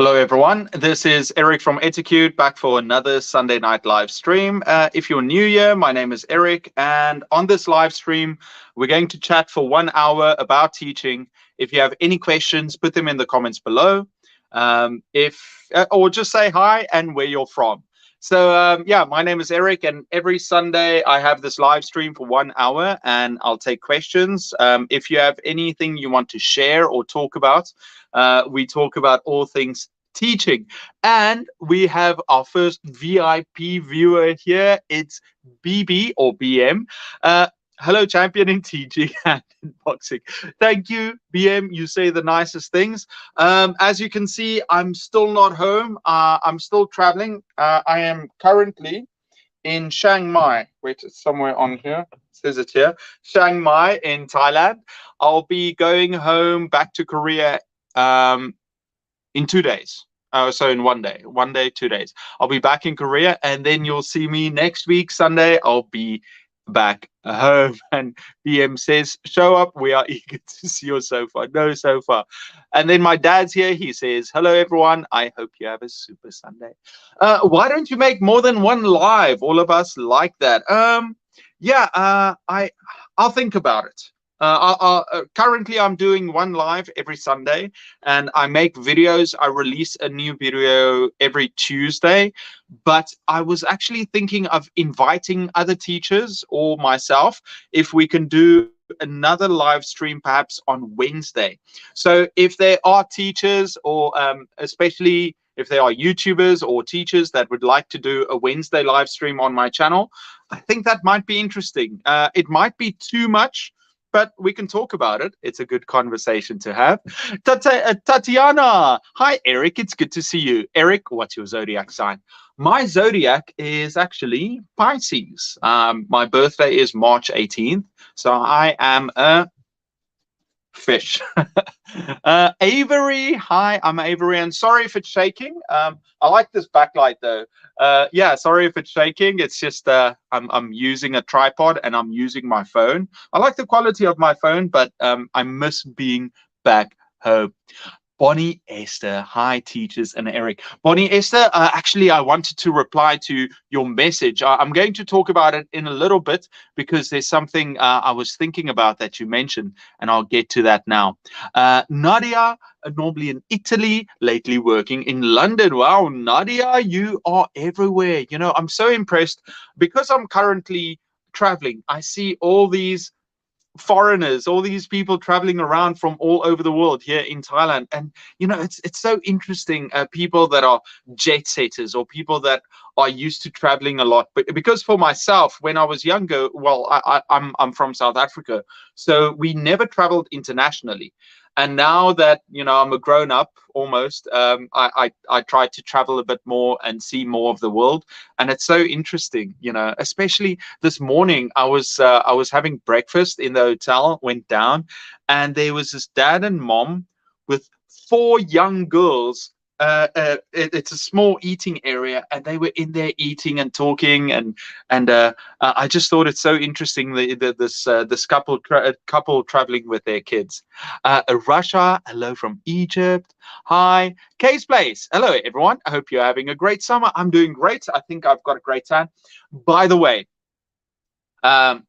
Hello, everyone. This is Eric from Etiquette back for another Sunday night live stream. If you're new here, my name is Eric, and on this live stream, we're going to chat for 1 hour about teaching. If you have any questions, put them in the comments below. Or just say hi and where you're from. So yeah, my name is Eric, and every Sunday I have this live stream for 1 hour, and I'll take questions. If you have anything you want to share or talk about, we talk about all things teaching. And we have our first VIP viewer here. It's BB or BM. Hello, champion in teaching and in boxing. Thank you, BM. You say the nicest things. As you can see, I'm still not home. I'm still traveling. I am currently in Chiang Mai. Wait, it's somewhere on here. It says it here. Chiang Mai in Thailand. I'll be going home back to Korea in 2 days. So in 1 day, 1 day, 2 days. I'll be back in Korea, and then you'll see me next week, Sunday. I'll be back home. And BM says, show up. We are eager to see your sofa. No sofa. And then my dad's here. He says, hello, everyone. I hope you have a super Sunday. Why don't you make more than one live? All of us like that. I'll think about it. Currently, I'm doing one live every Sunday, and I make videos. I release a new video every Tuesday, but I was actually thinking of inviting other teachers or myself if we can do another live stream perhaps on Wednesday. So if there are teachers or especially if there are YouTubers or teachers that would like to do a Wednesday live stream on my channel, I think that might be interesting. It might be too much, but we can talk about it. It's a good conversation to have. Tatiana, hi, Eric. It's good to see you. Eric, what's your zodiac sign? My zodiac is actually Pisces. My birthday is March 18th, so I am a fish. Avery, hi, I'm Avery, and sorry if it's shaking. I like this backlight though. Yeah, sorry if it's shaking. It's just I'm using a tripod and I'm using my phone. I like the quality of my phone, but I miss being back home. Bonnie Esther, hi teachers and Eric. Bonnie Esther, actually I wanted to reply to your message. I'm going to talk about it in a little bit because there's something I was thinking about that you mentioned, and I'll get to that now. Nadia, normally in Italy, lately working in London. Wow, Nadia, you are everywhere. You know, I'm so impressed because I'm currently traveling. I see all these foreigners, all these people traveling around from all over the world here in Thailand, and you know it's so interesting. People that are jet setters or people that are used to traveling a lot. But because for myself, when I was younger, well, I'm from South Africa, so we never traveled internationally. And now that you know I'm a grown up almost, I try to travel a bit more and see more of the world, and it's so interesting, you know. Especially this morning, I was having breakfast in the hotel, went down, and there was this dad and mom with 4 young girls. It's a small eating area, and they were in there eating and talking, and I just thought it's so interesting this couple traveling with their kids. Russia, hello from Egypt. Hi, Case Place. Hello, everyone. I hope you're having a great summer. I'm doing great. I think I've got a great time. By the way,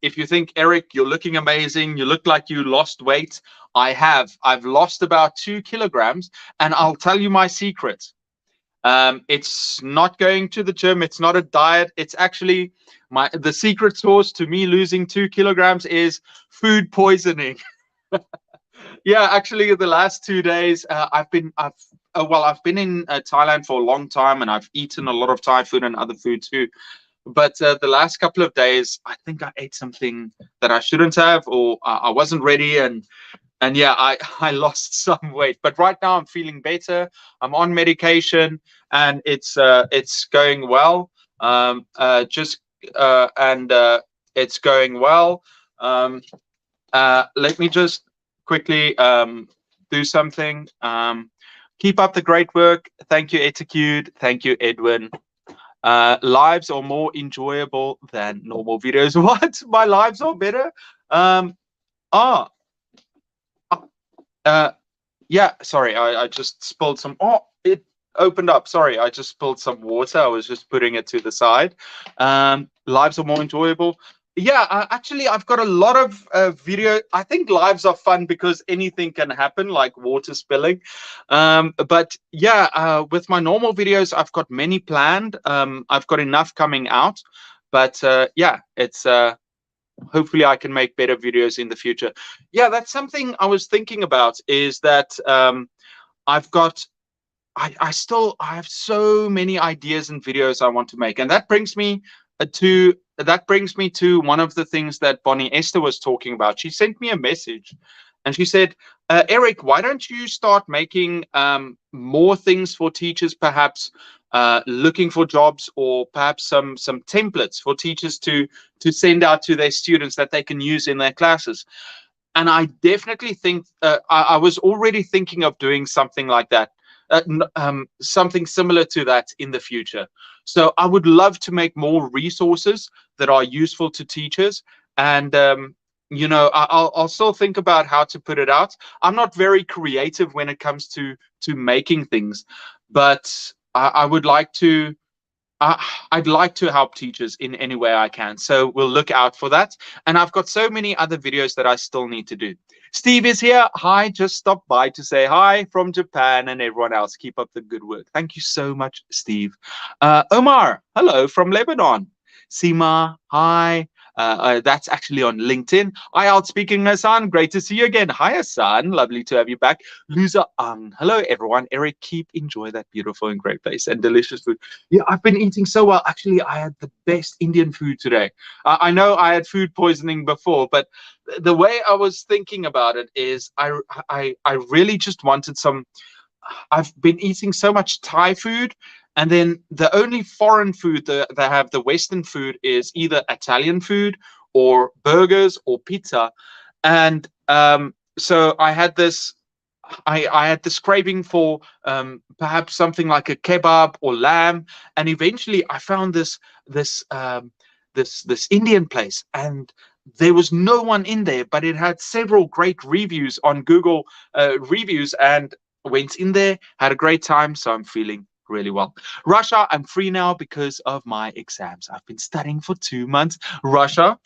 if you think, Eric, you're looking amazing, you look like you lost weight, I've lost about 2 kilograms, and I'll tell you my secret. It's not going to the gym, it's not a diet, it's actually the secret sauce to me losing 2 kilograms is food poisoning. Yeah, actually the last 2 days I've been in Thailand for a long time, and I've eaten a lot of Thai food and other food too. But the last couple of days, I think I ate something that I shouldn't have, or I wasn't ready, and yeah, I lost some weight. But right now I'm feeling better. I'm on medication, and it's going well. It's going well. Let me just quickly do something. Keep up the great work. Thank you, Etiquette. Thank you, Edwin. Lives are more enjoyable than normal videos. What? My lives are better? Yeah, sorry, I just spilled some. Oh, opened up. Sorry, I just spilled some water. I was just putting it to the side. Lives are more enjoyable. Yeah, actually, I've got a lot of video. I think lives are fun because anything can happen, like water spilling. But yeah, with my normal videos, I've got many planned. I've got enough coming out. But yeah, it's hopefully I can make better videos in the future. Yeah, that's something I was thinking about, is that I've got I have so many ideas and videos I want to make, and that brings me to one of the things that Bonnie Esther was talking about. She sent me a message, and she said, "Eric, why don't you start making more things for teachers? Perhaps looking for jobs, or perhaps some templates for teachers to send out to their students that they can use in their classes." And I definitely think I was already thinking of doing something like that, something similar to that in the future. So I would love to make more resources that are useful to teachers. And I'll still think about how to put it out. I'm not very creative when it comes to making things, but I would like to. I'd like to help teachers in any way I can. So we'll look out for that. And I've got so many other videos that I still need to do. Steve is here. Hi, just stopped by to say hi from Japan, and everyone else. Keep up the good work. Thank you so much, Steve. Omar, hello from Lebanon. Sima, hi. That's actually on LinkedIn. Hi, Outspeaking Hassan. Great to see you again. Hi, Hassan. Lovely to have you back. Luza Ang. Hello, everyone. Eric, keep enjoy that beautiful and great place and delicious food. Yeah, I've been eating so well. Actually, I had the best Indian food today. I know I had food poisoning before, but the way I was thinking about it is I really just wanted some. I've been eating so much Thai food, and then the only foreign food that they have, the Western food, is either Italian food or burgers or pizza. And so I had this. I had this craving for perhaps something like a kebab or lamb, and eventually I found this Indian place, and there was no one in there, but it had several great reviews on Google reviews, and went in there, had a great time, so I'm feeling really well. Russia, I'm free now because of my exams. I've been studying for 2 months. Russia,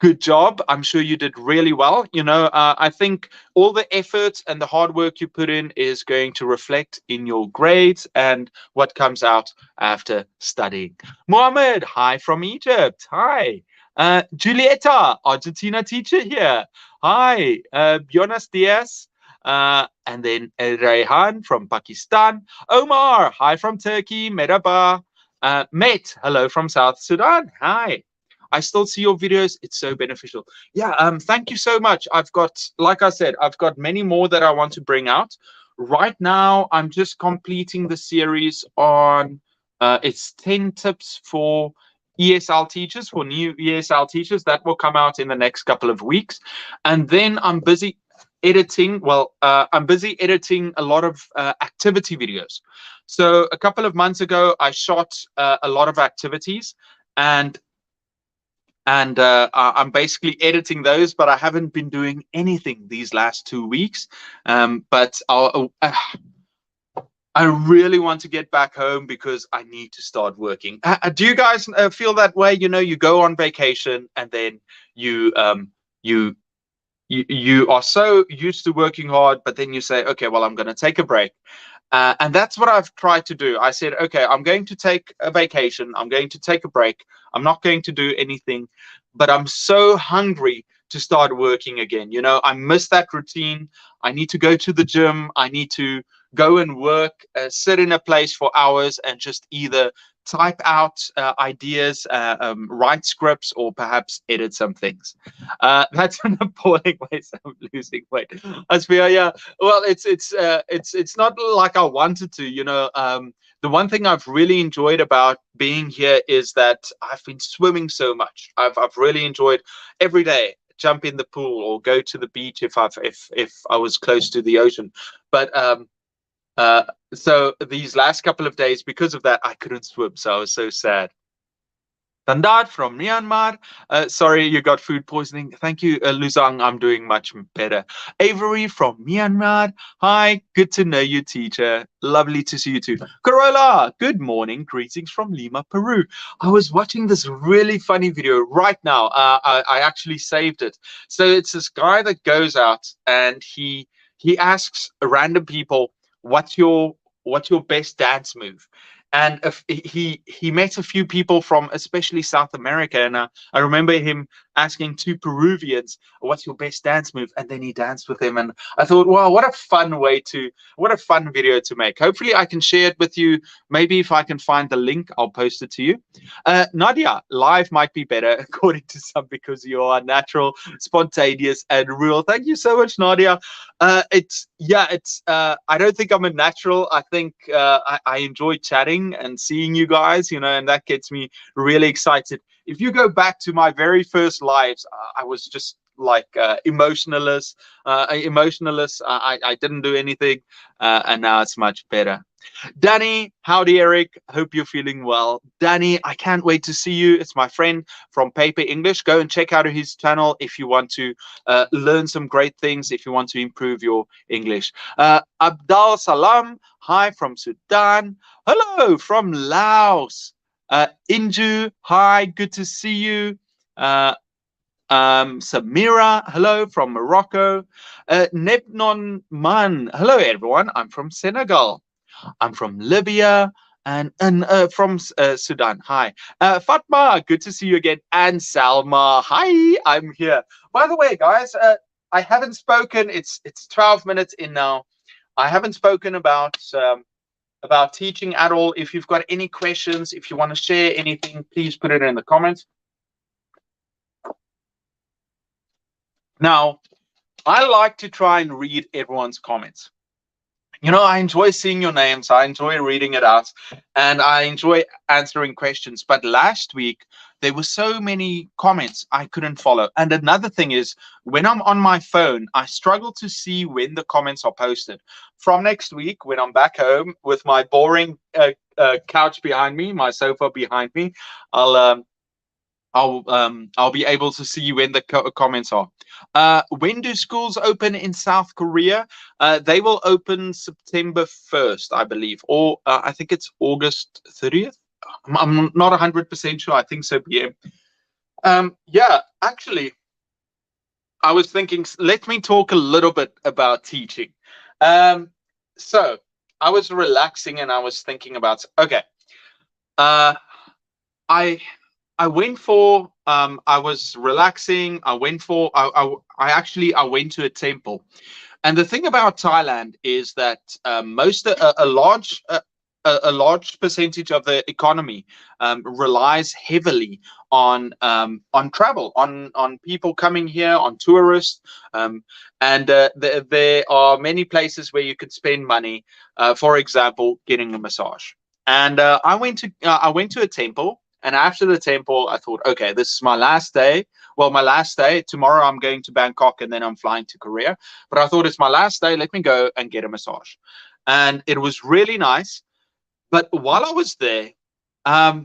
good job. I'm sure you did really well. I think all the effort and the hard work you put in is going to reflect in your grades and what comes out after studying. Mohammed, hi from Egypt. Hi. Julieta, Argentina teacher here. Hi. Jonas Diaz. And then Rayhan from Pakistan. Omar, hi from Turkey. Merhaba. Met, hello from South Sudan. Hi. I still see your videos. It's so beneficial. Yeah, thank you so much. I've got, like I said, I've got many more that I want to bring out. Right now, I'm just completing the series on, it's 10 tips for ESL teachers, for new ESL teachers. That will come out in the next couple of weeks. And then I'm busy editing. I'm busy editing a lot of activity videos. So a couple of months ago, I shot a lot of activities, and I'm basically editing those, but I haven't been doing anything these last 2 weeks. But I really want to get back home because I need to start working. Do you guys feel that way? You go on vacation, and then you you are so used to working hard, but then you say, okay, well, I'm going to take a break. And that's what I've tried to do. I said, okay, I'm going to take a vacation. I'm going to take a break. I'm not going to do anything, but I'm so hungry to start working again. I miss that routine. I need to go to the gym. I need to go and work, sit in a place for hours and just either type out ideas, write scripts, or perhaps edit some things. That's an appalling way of losing weight. Asfiya, yeah. Well, it's not like I wanted to. The one thing I've really enjoyed about being here is that I've been swimming so much. I've really enjoyed every day jump in the pool or go to the beach if I was close to the ocean. But so these last couple of days, because of that, I couldn't swim, so I was so sad. Standard from Myanmar. Sorry, you got food poisoning. Thank you, Luzang. I'm doing much better. Avery from Myanmar. Hi, good to know you, teacher. Lovely to see you too. Corolla, good morning. Greetings from Lima, Peru. I was watching this really funny video right now. I actually saved it. So it's this guy that goes out and he asks random people, what's your best dance move? And if he met a few people from especially South America, and I remember him asking two Peruvians, "What's your best dance move?" And then he danced with them, and I thought, wow, what a fun video to make. Hopefully, I can share it with you. Maybe if I can find the link, I'll post it to you. Nadia, live might be better according to some because you are natural, spontaneous, and real. Thank you so much, Nadia. It's I don't think I'm a natural. I think I enjoy chatting and seeing you guys, and that gets me really excited. If you go back to my very first lives, I was just like emotionless. I didn't do anything, and now it's much better. Danny, howdy, Eric. Hope you're feeling well. Danny, I can't wait to see you. It's my friend from Paper English. Go and check out his channel if you want to learn some great things, if you want to improve your English. Abdal Salam, hi from Sudan. Hello from Laos. Inju, hi, good to see you. Samira, hello from Morocco. Nebnon Man, hello everyone. I'm from Senegal. I'm from Libya and from Sudan. Hi. Fatma, good to see you again. And Salma, hi, I'm here. By the way, guys, I haven't spoken. It's 12 minutes in now. I haven't spoken about teaching at all. If you've got any questions, if you want to share anything, please put it in the comments. Now, I like to try and read everyone's comments. I enjoy seeing your names. I enjoy reading it out, and I enjoy answering questions. But last week, there were so many comments I couldn't follow. And another thing is, when I'm on my phone, I struggle to see when the comments are posted. From next week, when I'm back home with my boring couch behind me, my sofa behind me, I'll be able to see when the comments are. When do schools open in South Korea? They will open September 1st, I believe, or I think it's August 30th. I'm not 100% sure. I think so. Yeah, actually, I was thinking, let me talk a little bit about teaching. So I was relaxing and I was thinking about, okay, I went for I was relaxing. I went for I went to a temple, and the thing about Thailand is that a large percentage of the economy relies heavily on travel, on people coming here, on tourists, and there are many places where you could spend money. For example, getting a massage. And I went to a temple. And after the temple, I thought, okay, this is my last day. Well, my last day. Tomorrow I'm going to Bangkok and then I'm flying to Korea. But I thought it's my last day. Let me go and get a massage. And it was really nice. But while I was there, I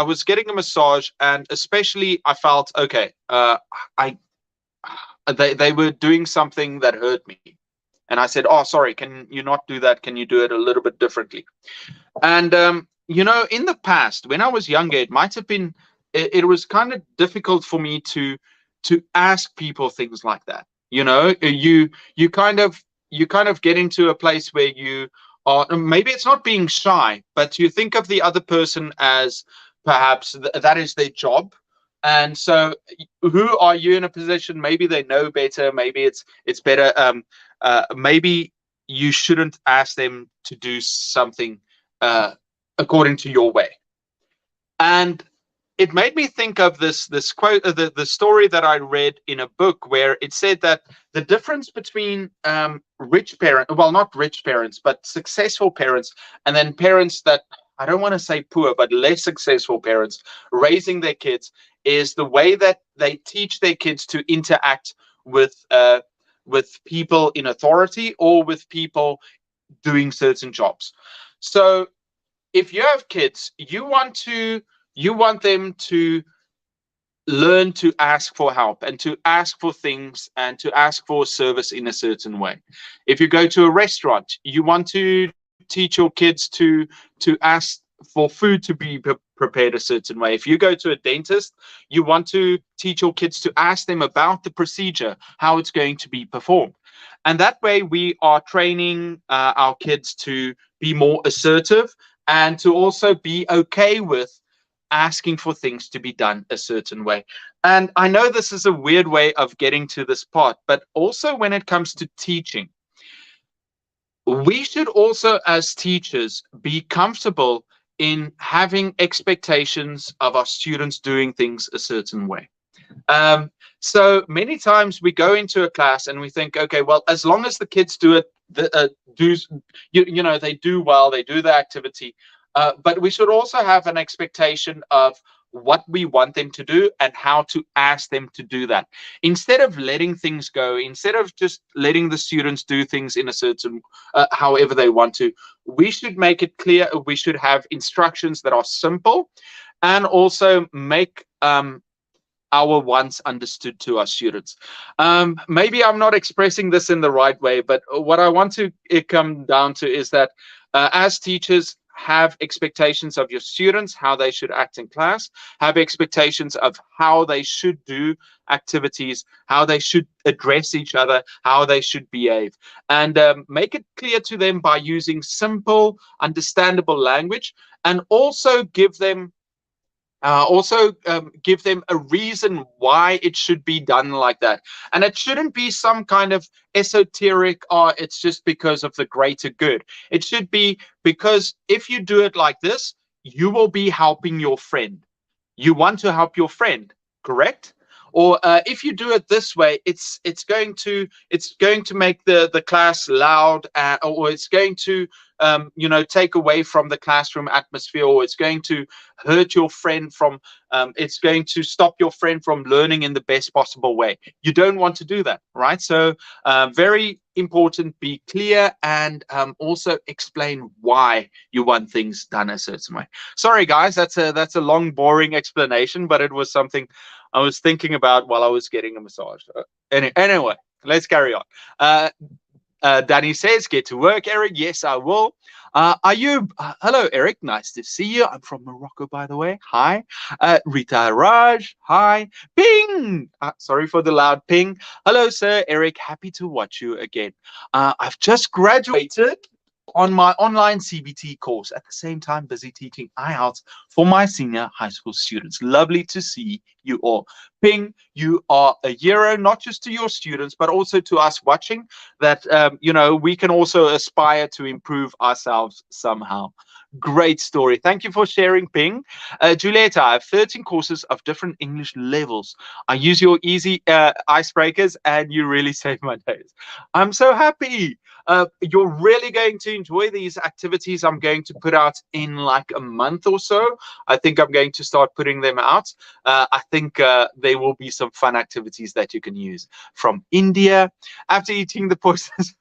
was getting a massage, and especially I felt, okay, they were doing something that hurt me. And I said, oh, sorry, can you not do that? Can you do it a little bit differently? And in the past, when I was younger, it might have been, it was kind of difficult for me to ask people things like that. You kind of get into a place where you are, maybe it's not being shy, but you think of the other person as perhaps that is their job. And so who are you in a position? Maybe they know better. Maybe it's better. Maybe you shouldn't ask them to do something according to your way. And it made me think of this quote, the story that I read in a book where it said that the difference between rich parents, well, not rich parents, but successful parents, and then parents that, I don't want to say poor, but less successful parents raising their kids, is the way that they teach their kids to interact with people in authority or with people doing certain jobs. So if you have kids, you want to You want them to learn to ask for help and to ask for things and to ask for service in a certain way. If you go to a restaurant, you want to teach your kids to ask for food to be prepared a certain way. If you go to a dentist, you want to teach your kids to ask them about the procedure, how it's going to be performed. And that way we are training our kids to be more assertive and to also be okay with asking for things to be done a certain way. And I know this is a weird way of getting to this part, but also when it comes to teaching, we should also, as teachers, be comfortable in having expectations of our students doing things a certain way. Um, so many times we go into a class and we think, okay, well, as long as the kids do it, they do well, they do the activity. But we should also have an expectation of what we want them to do and how to ask them to do that. Instead of letting things go, instead of just letting the students do things in a certain, however they want to, we should make it clear. We should have instructions that are simple and also make our wants understood to our students. Maybe I'm not expressing this in the right way, but what I want to come down to is that as teachers, have expectations of your students, how they should act in class, have expectations of how they should do activities, how they should address each other, how they should behave, and make it clear to them by using simple, understandable language, and also give them give them a reason why it should be done like that. And it shouldn't be some kind of esoteric, or it's just because of the greater good. It should be because if you do it like this, you will be helping your friend. You want to help your friend, correct? Or if you do it this way, it's going to make the class loud, or it's going to take away from the classroom atmosphere, or it's going to hurt your friend from it's going to stop your friend from learning in the best possible way. You don't want to do that, right? So very important, be clear, and also explain why you want things done a certain way. Sorry guys, that's a long boring explanation, but it was something I was thinking about while I was getting a massage. Anyway, let's carry on. Danny says, get to work, Eric. Yes, I will. Ayub, hello, Eric. Nice to see you. I'm from Morocco, by the way. Hi. Rita Raj, hi. Ping. Sorry for the loud ping. Hello, sir. Eric, happy to watch you again. I've just graduated on my online CBT course, at the same time busy teaching IELTS for my senior high school students. Lovely to see you all. Ping, you are a hero, not just to your students, but also to us watching, that we can also aspire to improve ourselves somehow. Great story. Thank you for sharing, Ping. Julieta, I have 13 courses of different English levels. I use your easy icebreakers and you really save my days. I'm so happy. You're really going to enjoy these activities I'm going to put out in like a month or so. I think I'm going to start putting them out. I think there will be some fun activities that you can use. From India, after eating the poisons.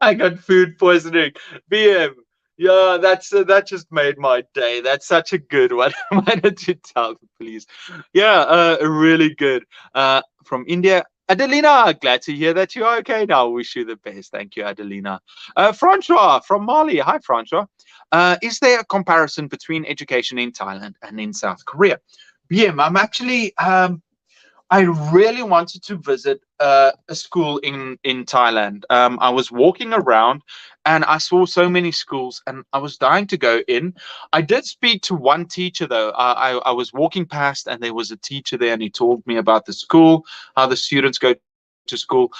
I got food poisoning. BM. Yeah, that just made my day. That's such a good one. Why don't you tell me, please? Yeah, really good. From India, Adelina, glad to hear that you're okay now. Wish you the best. Thank you, Adelina. Francois from Mali. Hi, Francois. Is there a comparison between education in Thailand and in South Korea? BM, I'm actually I really wanted to visit a school in Thailand. I was walking around and I saw so many schools and I was dying to go in. I did speak to one teacher though. I was walking past and there was a teacher there and he told me about the school, how the students go to school.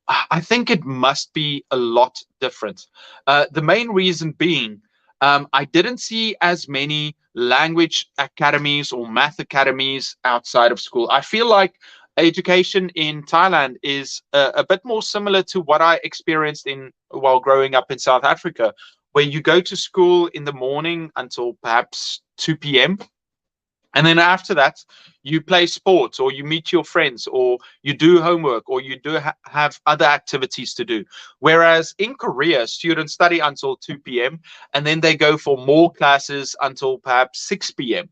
I think it must be a lot different. The main reason being, I didn't see as many language academies or math academies outside of school. I feel like education in Thailand is a bit more similar to what I experienced while growing up in South Africa, where you go to school in the morning until perhaps 2 p.m. And then after that, you play sports, or you meet your friends, or you do homework, or you do have other activities to do. Whereas in Korea, students study until 2 p.m. and then they go for more classes until perhaps 6 p.m.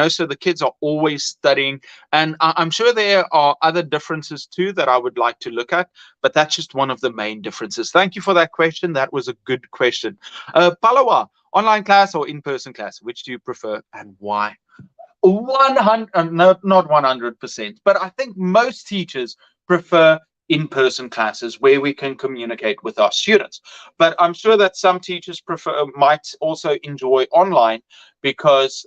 So the kids are always studying. And I'm sure there are other differences too that I would like to look at, but that's just one of the main differences. Thank you for that question. That was a good question. Palawa, online class or in-person class? Which do you prefer and why? 100, no, not 100%, but I think most teachers prefer in-person classes where we can communicate with our students. But I'm sure that some teachers might also enjoy online because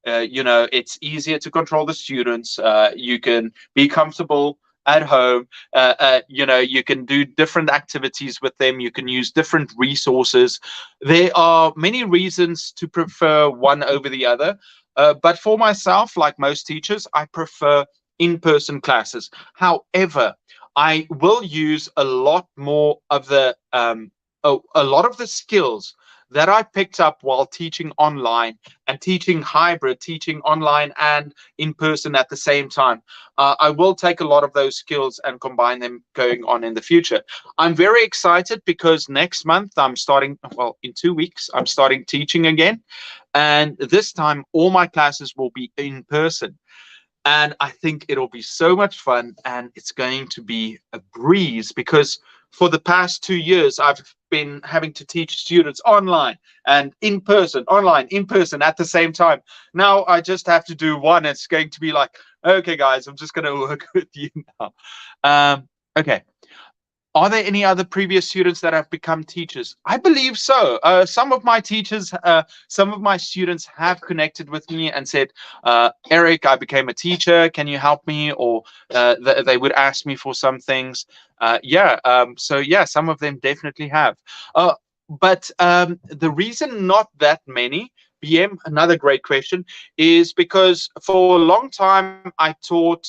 it's easier to control the students. You can be comfortable at home. You can do different activities with them. You can use different resources. There are many reasons to prefer one over the other. But for myself, like most teachers, I prefer in-person classes. However, I will use a lot more of the a lot of the skills that I picked up while teaching online and teaching hybrid, teaching online and in person at the same time. I will take a lot of those skills and combine them going on in the future. I'm very excited because next month I'm starting, well, in 2 weeks, I'm starting teaching again. And this time, all my classes will be in person. And I think it'll be so much fun, and it's going to be a breeze because for the past 2 years, I've been having to teach students online and in person, online, in person at the same time. Now I just have to do one. It's going to be like, okay, guys, I'm just going to work with you now. Okay. Are there any other previous students that have become teachers? I believe so. Some of my teachers, some of my students have connected with me and said, Eric, I became a teacher. Can you help me? Or they would ask me for some things. So yeah, some of them definitely have. But the reason not that many, BM, another great question, is because for a long time I taught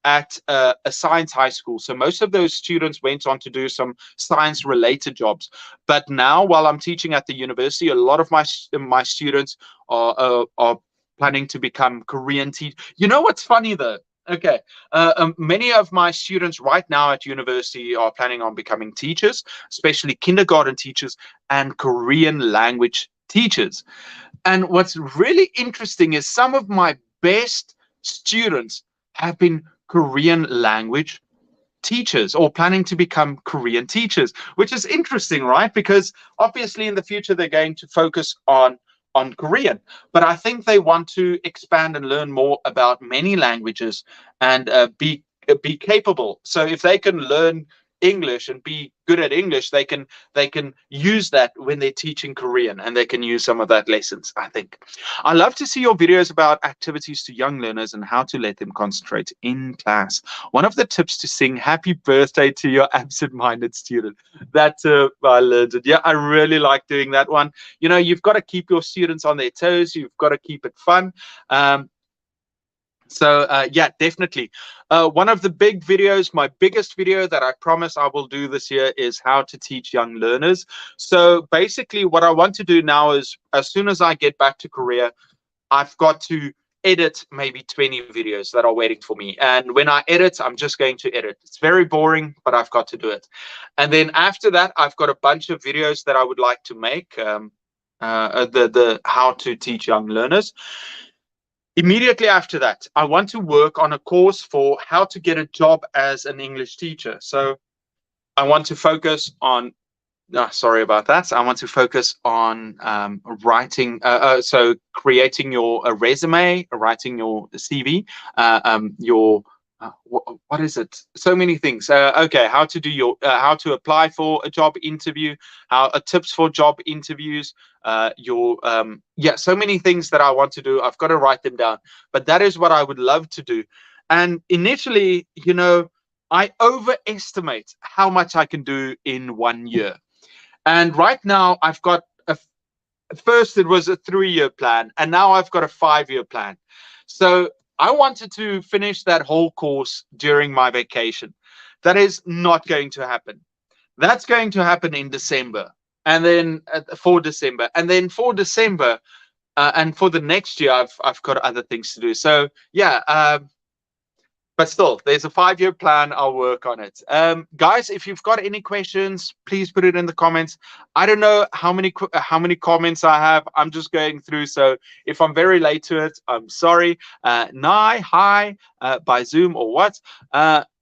at a science high school. So most of those students went on to do some science related jobs. But now, while I'm teaching at the university, a lot of my students are planning to become Korean teachers. You know what's funny though? Okay, many of my students right now at university are planning on becoming teachers, especially kindergarten teachers and Korean language teachers. And what's really interesting is some of my best students have been Korean language teachers or planning to become Korean teachers, which is interesting, right? Because obviously in the future they're going to focus on Korean, but I think they want to expand and learn more about many languages and be capable. So if they can learn English and be good at English, they can use that when they're teaching Korean, and they can use some of that lessons, I think. I love to see your videos about activities to young learners and how to let them concentrate in class. One of the tips to sing happy birthday to your absent-minded student. That I learned it. Yeah, I really like doing that one. You've got to keep your students on their toes. You've got to keep it fun. Yeah, definitely. One of the big videos, my biggest video that I promise I will do this year, is how to teach young learners. So basically what I want to do now is, as soon as I get back to Korea, I've got to edit maybe 20 videos that are waiting for me. And when I edit, I'm just going to edit. It's very boring, but I've got to do it. And then after that, I've got a bunch of videos that I would like to make, the how to teach young learners. Immediately after that, I want to work on a course for how to get a job as an English teacher. So I want to focus on, sorry about that. I want to focus on writing, so creating your resume, writing your CV, your, what is it? So many things. Okay, how to do how to apply for a job interview, tips for job interviews, so many things that I want to do. I've got to write them down, but that is what I would love to do. And initially, I overestimate how much I can do in 1 year. And right now I've got at first it was a 3-year plan, and now I've got a 5-year plan. So I wanted to finish that whole course during my vacation. That is not going to happen. That's going to happen in December. And then for December. And then for December, And for the next year, I've got other things to do. So yeah, but still, there's a 5-year plan. I'll work on it. Guys, if you've got any questions, please put it in the comments. I don't know how many comments I have. I'm just going through. So if I'm very late to it, I'm sorry. Nai, hi, by Zoom or what?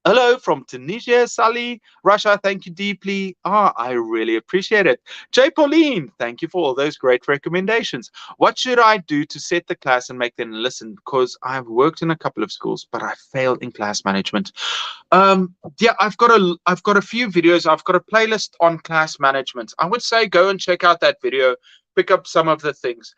Hello from Tunisia, Sally, Russia. Thank you deeply. I really appreciate it. Jay Pauline, thank you for all those great recommendations. What should I do to set the class and make them listen? Because I've worked in a couple of schools, but I failed in class management. Yeah, I've got a few videos. I've got a playlist on class management. I would say go and check out that video, pick up some of the things.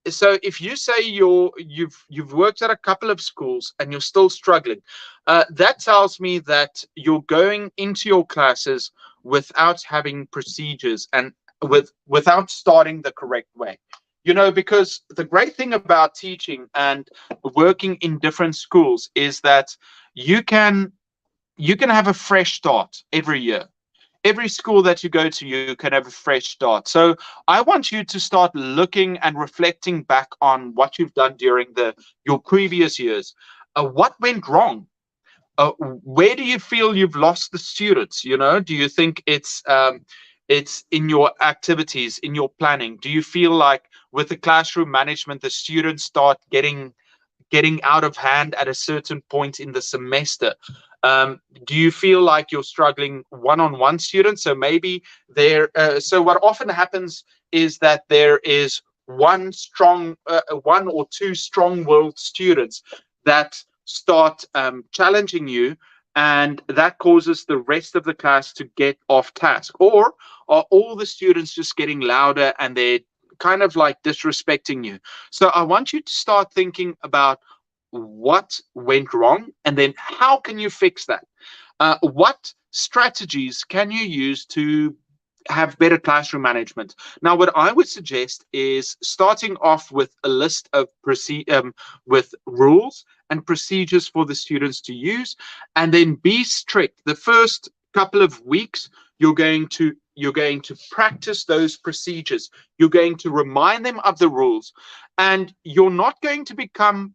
So if you say you've worked at a couple of schools and you're still struggling, that tells me that you're going into your classes without having procedures and without starting the correct way. You know, because the great thing about teaching and working in different schools is that you can have a fresh start every year. Every school that you go to, you can have a fresh start. So I want you to start looking and reflecting back on what you've done during your previous years. What went wrong? Where do you feel you've lost the students? You know, do you think it's in your activities, in your planning? Do you feel like with the classroom management, the students start getting out of hand at a certain point in the semester? Do you feel like you're struggling one-on-one students? So maybe so what often happens is that there is one or two strong-willed students that start challenging you, and that causes the rest of the class to get off task. Or are all the students just getting louder and they're kind of like disrespecting you? So I want you to start thinking about what went wrong and then how can you fix that? What strategies can you use to have better classroom management? Now, what I would suggest is starting off with a list of with rules and procedures for the students to use, and then be strict. The first couple of weeks, you're going to practice those procedures. You're going to remind them of the rules, and you're not going to become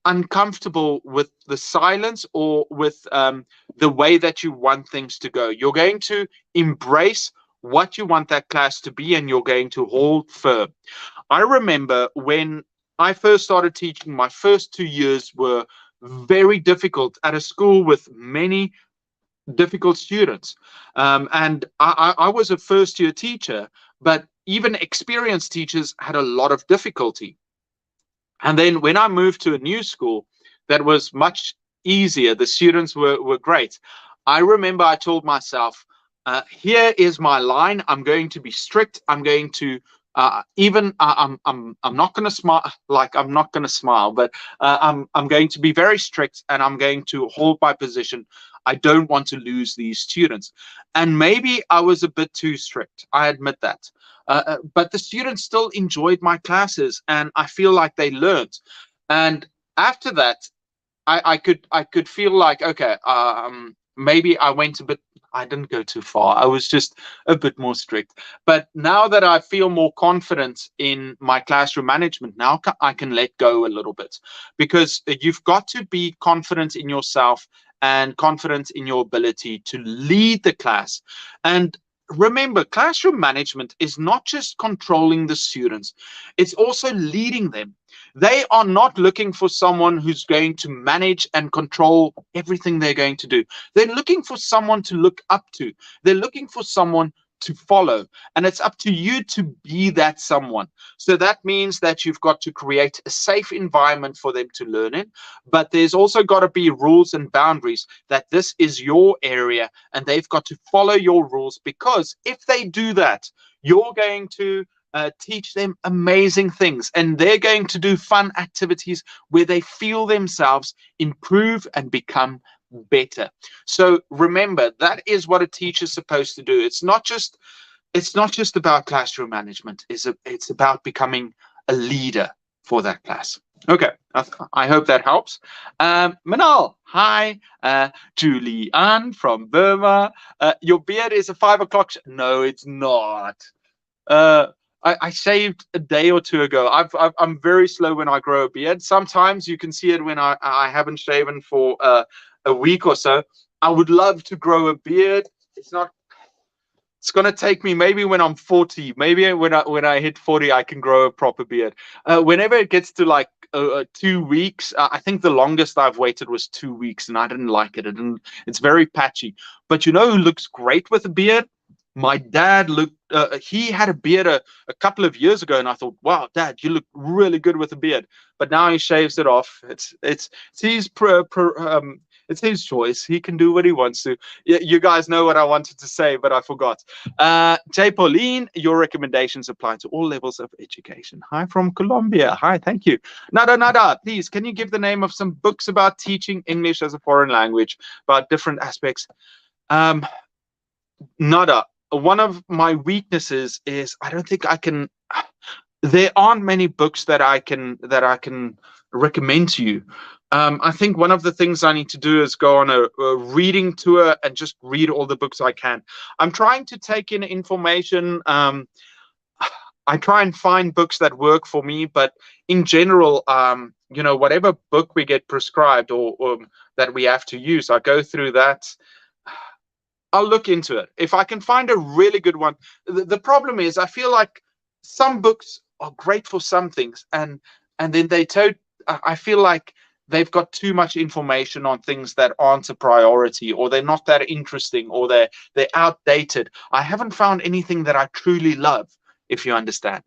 uncomfortable with the silence or with the way that you want things to go. You're going to embrace what you want that class to be, and you're going to hold firm. I remember when I first started teaching, my first 2 years were very difficult at a school with many difficult students. And I was a first-year teacher, but even experienced teachers had a lot of difficulty. And then when I moved to a new school that was much easier, the students were great. I remember I told myself, here is my line. I'm going to be strict. I'm going to I'm not going to smile. Like, I'm not going to smile, but I'm going to be very strict, and I'm going to hold my position. I don't want to lose these students. And maybe I was a bit too strict. I admit that. But the students still enjoyed my classes, and I feel like they learned. And after that, I could feel like, okay, maybe I went a bit. I didn't go too far. I was just a bit more strict. But now that I feel more confident in my classroom management, now I can let go a little bit, because you've got to be confident in yourself and confident in your ability to lead the class. And remember, classroom management is not just controlling the students, it's also leading them. They are not looking for someone who's going to manage and control everything they're going to do. They're looking for someone to look up to. They're looking for someone to follow. And it's up to you to be that someone. So that means that you've got to create a safe environment for them to learn in. But there's also got to be rules and boundaries, that this is your area and they've got to follow your rules, because if they do that, you're going to teach them amazing things, and they're going to do fun activities where they feel themselves improve and become better. So remember, that is what a teacher's supposed to do. It's not just about classroom management. It's about becoming a leader for that class. Okay, I hope that helps. Manal, hi. Julie Ann from Burma. Your beard is a 5 o'clock. No, it's not. I shaved a day or two ago. I'm very slow when I grow a beard. Sometimes you can see it when I haven't shaven for a week or so. I would love to grow a beard. It's not. It's gonna take me maybe when I'm 40. Maybe when I hit 40, I can grow a proper beard. Whenever it gets to like 2 weeks, I think the longest I've waited was 2 weeks, and I didn't like it. It's very patchy. But you know who looks great with a beard? My dad looked. He had a beard a couple of years ago, and I thought, "Wow, Dad, you look really good with a beard." But now he shaves it off. It's his it's his choice. He can do what he wants to. You guys know what I wanted to say, but I forgot. Jay Pauline, your recommendations apply to all levels of education. Hi from Colombia. Hi, thank you. Nada, please, can you give the name of some books about teaching English as a foreign language, about different aspects? Um, Nada. One of my weaknesses is I don't think I can. There aren't many books that I can recommend to you. I think one of the things I need to do is go on a reading tour and just read all the books I can. I'm trying to take in information. I try and find books that work for me, but in general, whatever book we get prescribed or that we have to use, I go through that. I'll look into it. If I can find a really good one. The problem is I feel like some books are great for some things and then I feel like they've got too much information on things that aren't a priority, or they're not that interesting, or they're outdated. I haven't found anything that I truly love, if you understand.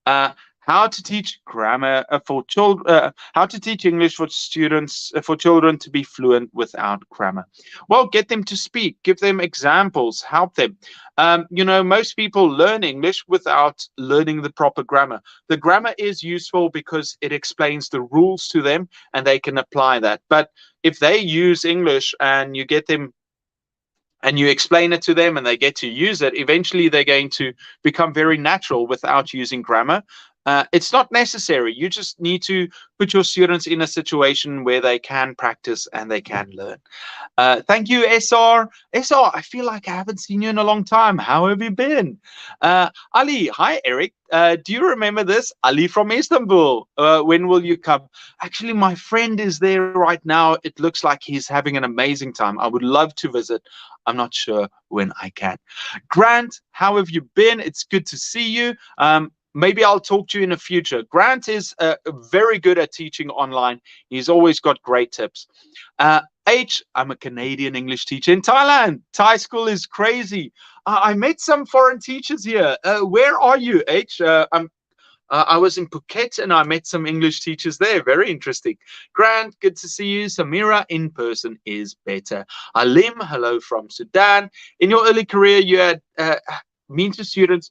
Uh, how to teach grammar for children? How to teach English for students for children to be fluent without grammar? Well, get them to speak, give them examples, help them. Most people learn English without learning the proper grammar. The grammar is useful because it explains the rules to them and they can apply that. But if they use English and you get them and you explain it to them and they get to use it, eventually they're going to become very natural without using grammar. It's not necessary. You just need to put your students in a situation where they can practice and they can learn. Thank you, SR. SR, I feel like I haven't seen you in a long time. How have you been? Ali, hi, Eric. Do you remember this? Ali from Istanbul. When will you come? Actually, my friend is there right now. It looks like he's having an amazing time. I would love to visit. I'm not sure when I can. Grant, how have you been? It's good to see you. Maybe I'll talk to you in the future. Grant is very good at teaching online. He's always got great tips. H, I'm a Canadian English teacher in Thailand. Thai school is crazy. I met some foreign teachers here. Where are you, H? I was in Phuket and I met some English teachers there. Very interesting. Grant, good to see you. Samira, in person is better. Alim, hello from Sudan. In your early career, you had mean to students.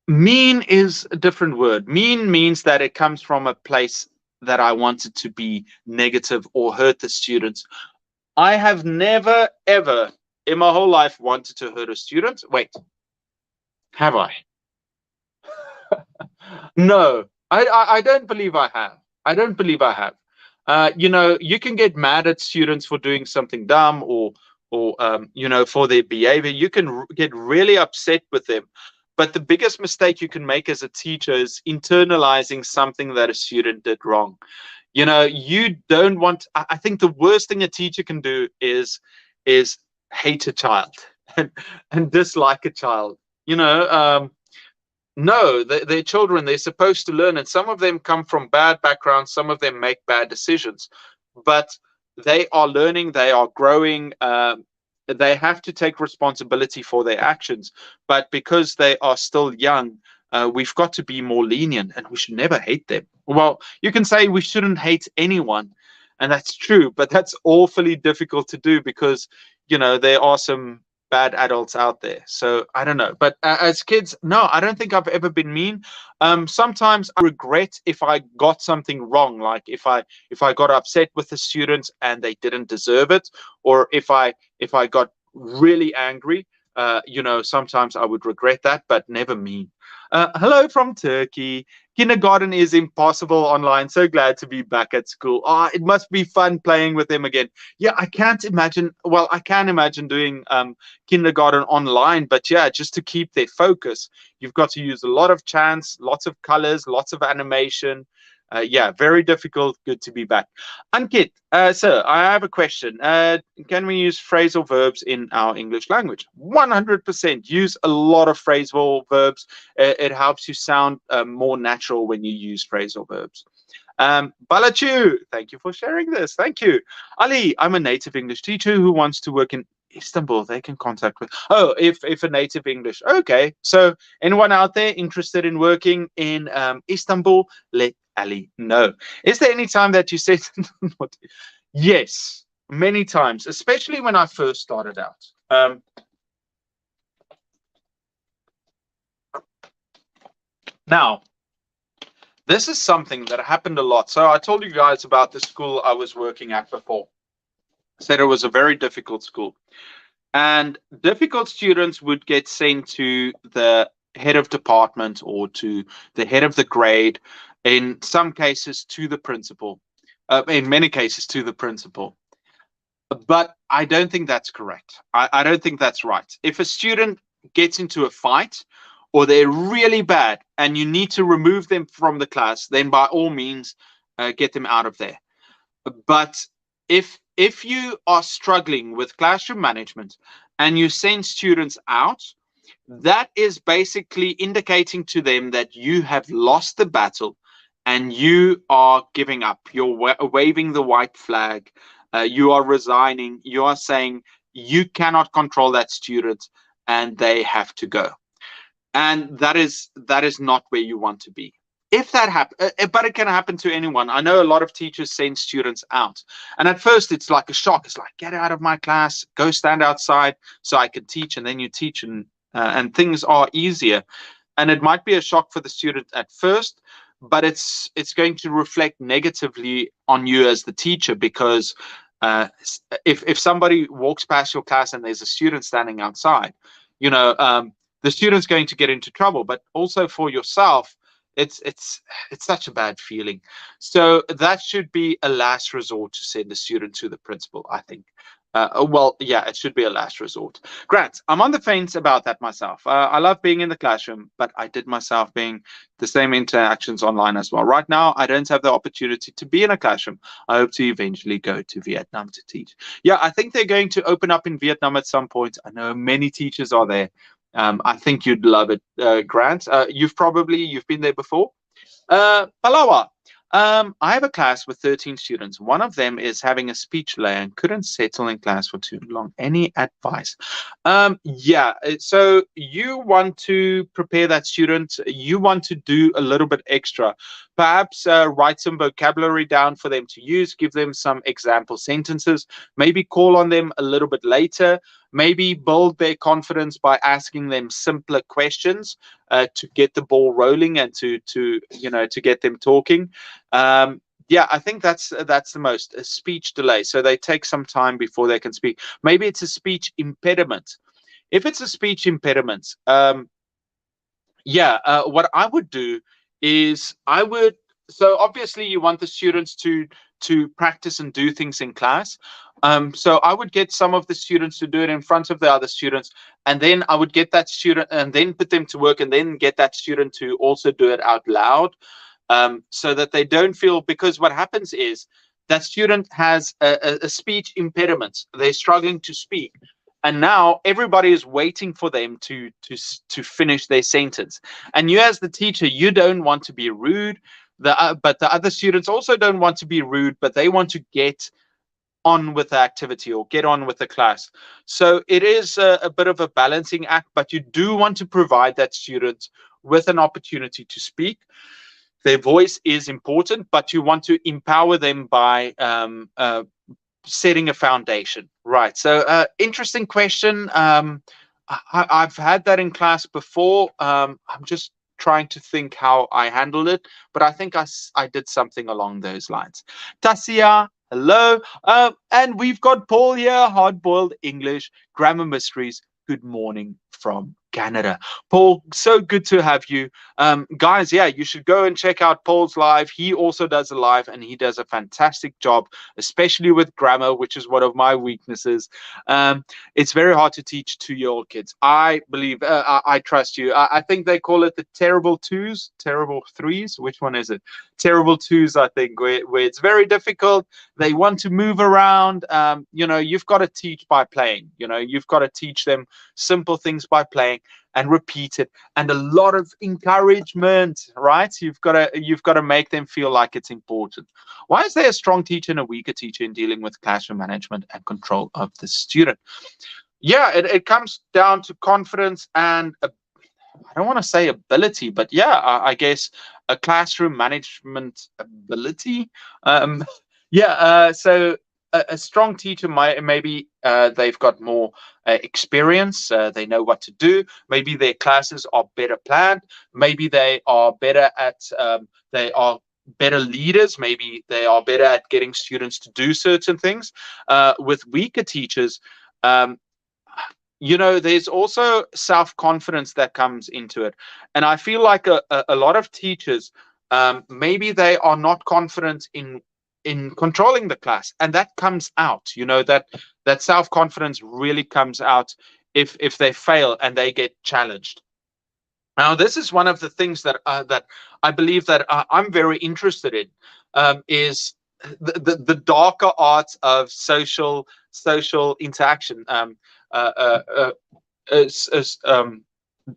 Mean is a different word. Mean means that it comes from a place that I wanted to be negative or hurt the students. I have never, ever in my whole life wanted to hurt a student. Wait, have I? No, I don't believe I have. I don't believe I have. You can get mad at students for doing something dumb or for their behavior. You can get really upset with them. But the biggest mistake you can make as a teacher is internalizing something that a student did wrong. You don't want. I think the worst thing a teacher can do is hate a child and dislike a child. No, they're children. They're supposed to learn, and some of them come from bad backgrounds. Some of them make bad decisions, but they are learning. They are growing. They have to take responsibility for their actions. But because they are still young, we've got to be more lenient, and we should never hate them. Well, you can say we shouldn't hate anyone, and that's true, but that's awfully difficult to do because there are some bad adults out there. So I don't know, but as kids, no, I don't think I've ever been mean. Sometimes I regret if I got something wrong, like if I got upset with the students and they didn't deserve it, or if I got really angry. Sometimes I would regret that, but never mean. Hello from Turkey. Kindergarten is impossible online. So glad to be back at school. It must be fun playing with them again. Yeah, I can't imagine. Well, I can imagine doing kindergarten online, but yeah, just to keep their focus, you've got to use a lot of chants, lots of colors, lots of animation. Yeah, very difficult. Good to be back. Ankit, sir, I have a question. Can we use phrasal verbs in our English language? 100%. Use a lot of phrasal verbs. It helps you sound more natural when you use phrasal verbs. Balachu, thank you for sharing this. Thank you. Ali, I'm a native English teacher who wants to work in Istanbul. They can contact with. Oh, if a native English. Okay. So anyone out there interested in working in Istanbul, let Ali know. Is there any time that you said yes, many times, especially when I first started out. Now, this is something that happened a lot. So I told you guys about the school I was working at before. I said it was a very difficult school. And difficult students would get sent to the head of department or to the head of the grade, in some cases to the principal, in many cases to the principal. But I don't think that's correct. I don't think that's right. If a student gets into a fight or they're really bad and you need to remove them from the class, then by all means, get them out of there. But if you are struggling with classroom management and you send students out, that is basically indicating to them that you have lost the battle and you are giving up. You're waving the white flag. You are resigning. You are saying you cannot control that student and they have to go. And that is not where you want to be. If that happens, but it can happen to anyone. I know a lot of teachers send students out, and at first it's like a shock. It's like, get out of my class, go stand outside so I can teach, and then you teach, and things are easier. And it might be a shock for the student at first, but it's going to reflect negatively on you as the teacher, because if somebody walks past your class and there's a student standing outside, you know, the student's going to get into trouble. But also for yourself, it's such a bad feeling. So that should be a last resort to send the student to the principal, I think. Well, yeah, it should be a last resort. Grant, I'm on the fence about that myself. I love being in the classroom, but I did myself being the same interactions online as well. Right now, I don't have the opportunity to be in a classroom. I hope to eventually go to Vietnam to teach. Yeah, I think they're going to open up in Vietnam at some point. I know many teachers are there. I think you'd love it, Grant. You've been there before. Palawa. I have a class with 13 students. One of them is having a speech delay and couldn't settle in class for too long. Any advice? Yeah, so you want to prepare that student. You want to do a little bit extra. Perhaps write some vocabulary down for them to use. Give them some example sentences. Maybe call on them a little bit later. Maybe build their confidence by asking them simpler questions to get the ball rolling and to get them talking. Yeah, I think that's the most, a speech delay. So they take some time before they can speak. Maybe it's a speech impediment. If it's a speech impediment, what I would do is so obviously you want the students to practice and do things in class. So I would get some of the students to do it in front of the other students, and then I would get that student and then put them to work and then get that student to also do it out loud, so that they don't feel, because what happens is that student has a speech impediment. They're struggling to speak. And now everybody is waiting for them to finish their sentence. And you, as the teacher, you don't want to be rude. But the other students also don't want to be rude, but they want to get on with the activity or get on with the class. So it is a bit of a balancing act, but you do want to provide that student with an opportunity to speak. Their voice is important, but you want to empower them by setting a foundation. Right. So interesting question. I've had that in class before. I'm just trying to think how I handled it, but I think I did something along those lines. Tasia, hello. And we've got Paul here, Hard-Boiled English, Grammar Mysteries. Good morning from Canada. Paul, so good to have you. Guys, yeah, you should go and check out Paul's live. He also does a live and he does a fantastic job, especially with grammar, which is one of my weaknesses. It's very hard to teach 2-year-old kids. I believe, I trust you. I think they call it the terrible twos, terrible threes. Which one is it? Terrible twos, I think, where it's very difficult. They want to move around. You've got to teach by playing. You've got to teach them simple things by playing and repeat it, and a lot of encouragement, right? You've got to make them feel like it's important. Why is there a strong teacher and a weaker teacher in dealing with classroom management and control of the student? Yeah, it comes down to confidence and I don't want to say ability, but yeah, I guess a classroom management ability. Um, so a strong teacher might maybe they've got more experience. They know what to do. Maybe their classes are better planned. Maybe they are better at. They are better leaders. Maybe they are better at getting students to do certain things. With weaker teachers. There's also self-confidence that comes into it. And I feel like a lot of teachers, maybe they are not confident in controlling the class. And that comes out, that self-confidence really comes out if they fail and they get challenged. Now, this is one of the things that I believe that I'm very interested in, is the darker arts of social interaction. Uh, uh,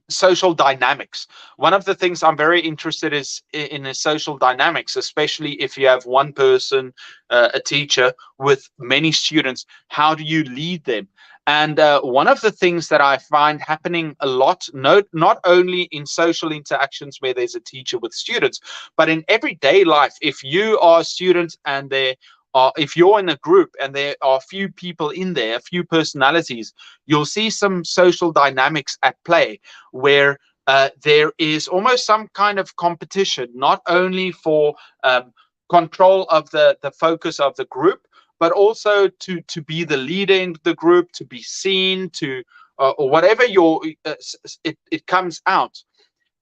Social dynamics. One of the things I'm very interested in is social dynamics, especially if you have one person, a teacher with many students. How do you lead them? And one of the things that I find happening a lot, not only in social interactions where there's a teacher with students, but in everyday life, if you are a student and if you're in a group and there are a few people in there, a few personalities, you'll see some social dynamics at play where there is almost some kind of competition, not only for control of the focus of the group, but also to be the leader in the group, to be seen, or whatever it comes out.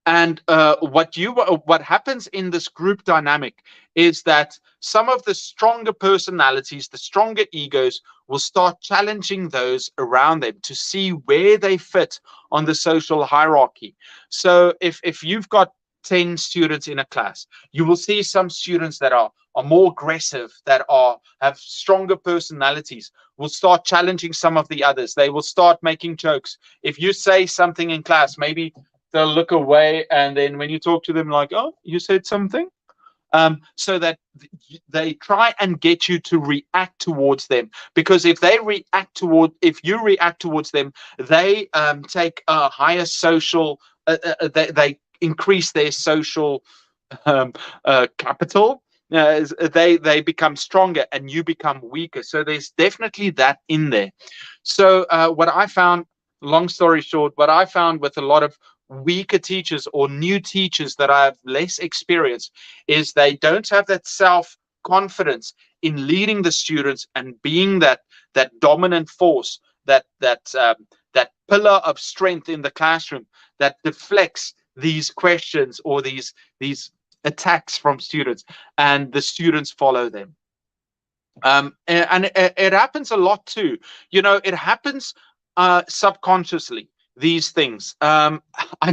And what happens in this group dynamic is that some of the stronger personalities, the stronger egos, will start challenging those around them to see where they fit on the social hierarchy. So if you've got 10 students in a class, you will see some students that are more aggressive, that have stronger personalities, will start challenging some of the others. They will start making jokes. If you say something in class, maybe they'll look away, and then when you talk to them, like, oh, you said something, so that they try and get you to react towards them. Because if you react towards them, they take a higher social. They increase their social capital. They become stronger, and you become weaker. So there's definitely that in there. So what I found, long story short, what I found with a lot of weaker teachers or new teachers that I have less experience is they don't have that self-confidence in leading the students and being that dominant force, that pillar of strength in the classroom that deflects these questions or these attacks from students, and the students follow them. And it happens a lot too. It happens subconsciously, these things. I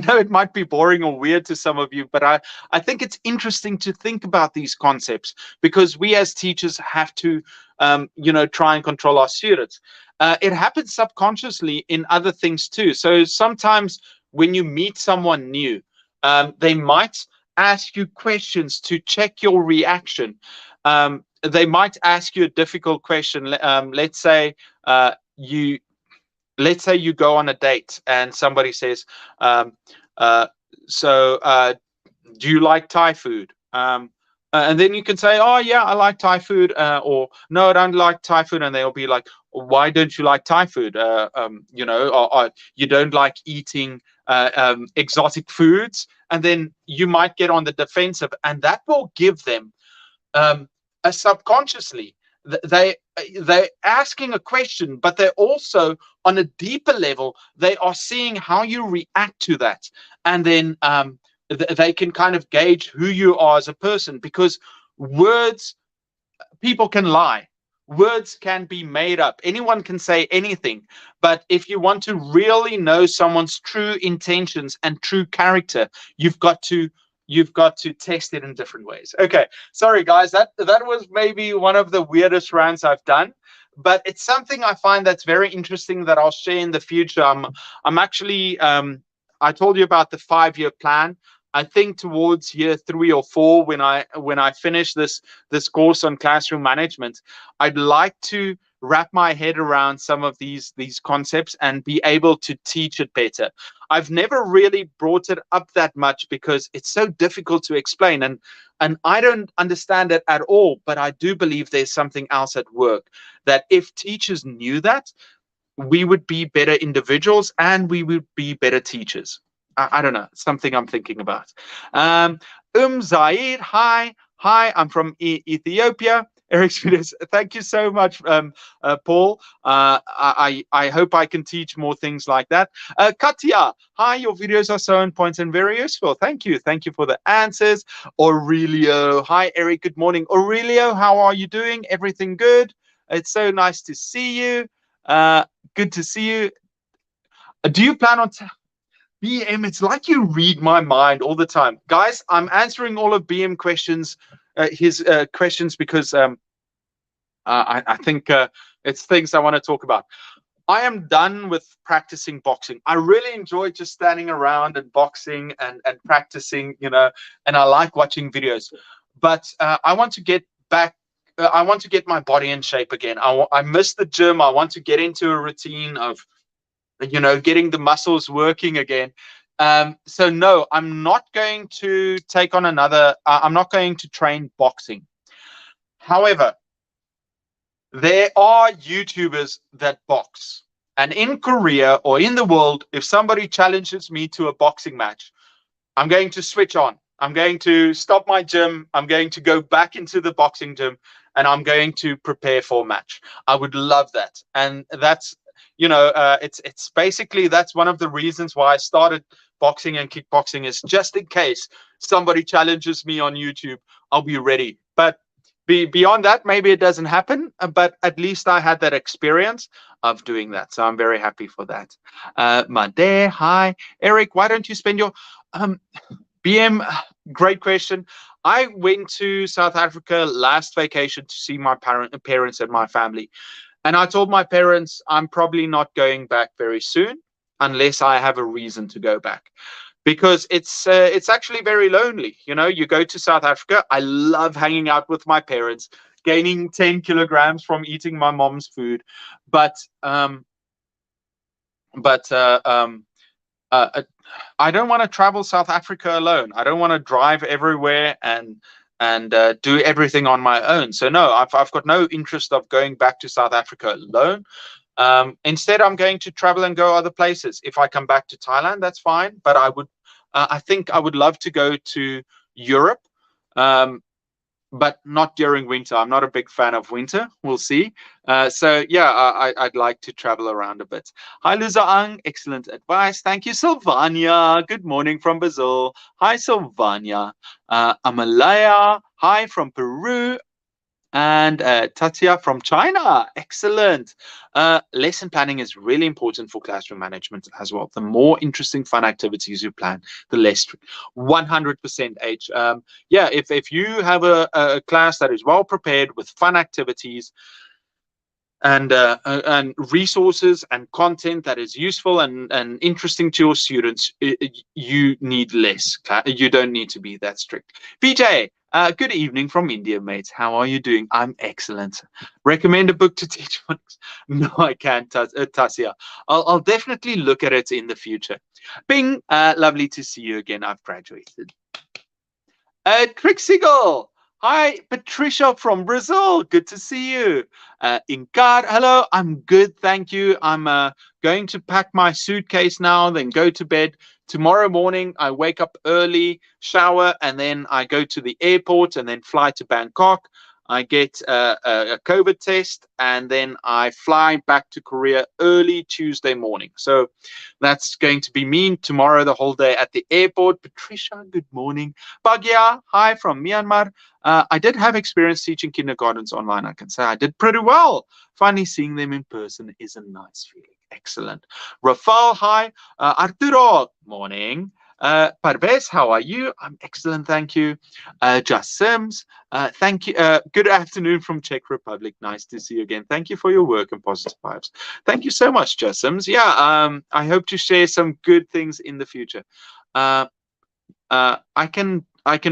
know it might be boring or weird to some of you, but I think it's interesting to think about these concepts, because we as teachers have to try and control our students. It happens subconsciously in other things too. So sometimes when you meet someone new, they might ask you questions to check your reaction. They might ask you a difficult question. Let's say you go on a date and somebody says, do you like Thai food? And then you can say, oh yeah, I like Thai food, or no, I don't like Thai food. And they'll be like, why don't you like Thai food? Or you don't like eating exotic foods. And then you might get on the defensive, and that will give them subconsciously they're asking a question, but they're also on a deeper level. They are seeing how you react to that, and then they can kind of gauge who you are as a person, because words, people can lie. Words can be made up. Anyone can say anything. But if you want to really know someone's true intentions and true character, you've got to test it in different ways. Okay, sorry guys, that was maybe one of the weirdest rants I've done, but it's something I find that's very interesting that I'll share in the future. I'm actually I told you about the 5-year plan. I think towards year 3 or 4, when I finish this course on classroom management, I'd like to wrap my head around some of these concepts and be able to teach it better. I've never really brought it up that much because it's so difficult to explain, and I don't understand it at all, but I do believe there's something else at work, that if teachers knew that, we would be better individuals and we would be better teachers. I don't know, something I'm thinking about. Zaid, hi, I'm from Ethiopia. Eric's videos, thank you so much, Paul. I hope I can teach more things like that. Katya, hi, your videos are so on point and very useful. Thank you for the answers. Aurelio, hi, Eric, good morning. Aurelio, how are you doing? Everything good? It's so nice to see you. Good to see you. Do you plan on BM? It's like you read my mind all the time, guys. I'm answering all of BM questions, his questions, because I think it's things I want to talk about. I am done with practicing boxing. I really enjoy just standing around and boxing and practicing, and I like watching videos. But I want to get back. I want to get my body in shape again. I miss the gym. I want to get into a routine of, getting the muscles working again. So no, I'm not going to take on another. I'm not going to train boxing. However, there are YouTubers that box. And in Korea or in the world, if somebody challenges me to a boxing match, I'm going to switch on. I'm going to stop my gym. I'm going to go back into the boxing gym, and I'm going to prepare for a match. I would love that. And that's, it's basically, that's one of the reasons why I started boxing and kickboxing, is just in case somebody challenges me on YouTube, I'll be ready. But beyond that, maybe it doesn't happen, but at least I had that experience of doing that. So I'm very happy for that. Made, hi. Eric, why don't you spend your BM? Great question. I went to South Africa last vacation to see my parents and my family. And I told my parents I'm probably not going back very soon unless I have a reason to go back. Because it's actually very lonely. You go to South Africa. I love hanging out with my parents, gaining 10 kilograms from eating my mom's food. But I don't want to travel South Africa alone. I don't want to drive everywhere and do everything on my own. So no, I've got no interest of going back to South Africa alone. Instead, I'm going to travel and go other places. If I come back to Thailand, that's fine. But I think I would love to go to Europe, but not during winter. I'm not a big fan of winter. We'll see. So yeah, I'd like to travel around a bit. Hi, Luzaang. Excellent advice. Thank you, Sylvania. Good morning from Brazil. Hi, Sylvania. Amalaya. Hi from Peru. And Tatia from China. Excellent. Lesson planning is really important for classroom management as well. The more interesting, fun activities you plan, the less 100% H. Yeah, if you have a class that is well prepared with fun activities and resources and content that is useful and interesting to your students, you need less. You don't need to be that strict. PJ, good evening from India, mates. How are you doing? I'm excellent. Recommend a book to teach phonics? No, I can't, Tasia. I'll definitely look at it in the future. Bing, lovely to see you again. I've graduated. Trixigal. Hi, Patricia from Brazil. Good to see you. Inkar, hello. I'm good, thank you. I'm going to pack my suitcase now, then go to bed. Tomorrow morning, I wake up early, shower, and then I go to the airport and then fly to Bangkok. I get a COVID test, and then I fly back to Korea early Tuesday morning. So that's going to be me tomorrow, the whole day at the airport. Patricia, good morning. Bagya, hi from Myanmar. I did have experience teaching kindergartens online. I can say I did pretty well. Finally, seeing them in person is a nice feeling. Excellent. Rafal, hi. Arturo, morning. Parvez, how are you? I'm excellent, thank you. Just Sims, thank you. Good afternoon from Czech Republic. Nice to see you again. Thank you for your work and positive vibes. Thank you so much, Just Sims. Yeah, I hope to share some good things in the future. I can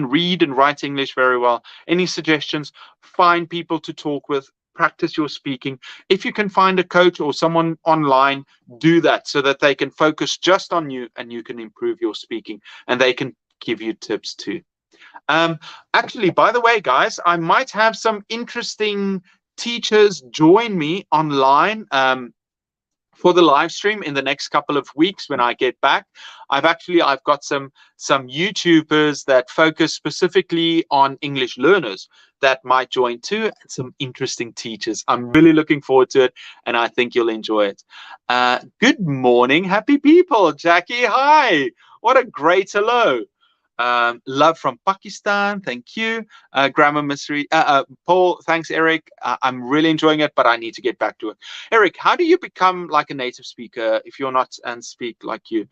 read and write English very well. Any suggestions? Find people to talk with. Practice your speaking. If you can find a coach or someone online, do that so that they can focus just on you and you can improve your speaking and they can give you tips too. Actually, by the way, guys, I might have some interesting teachers join me online for the live stream in the next couple of weeks when I get back. I've got some YouTubers that focus specifically on English learners that might join too, and some interesting teachers. I'm really looking forward to it, and I think you'll enjoy it. Good morning, happy people. Jackie, hi. What a great hello. Love from Pakistan, thank you. Grammar mystery, Paul, thanks, Eric. I'm really enjoying it, but I need to get back to it. Eric, how do you become like a native speaker if you're not and speak like you?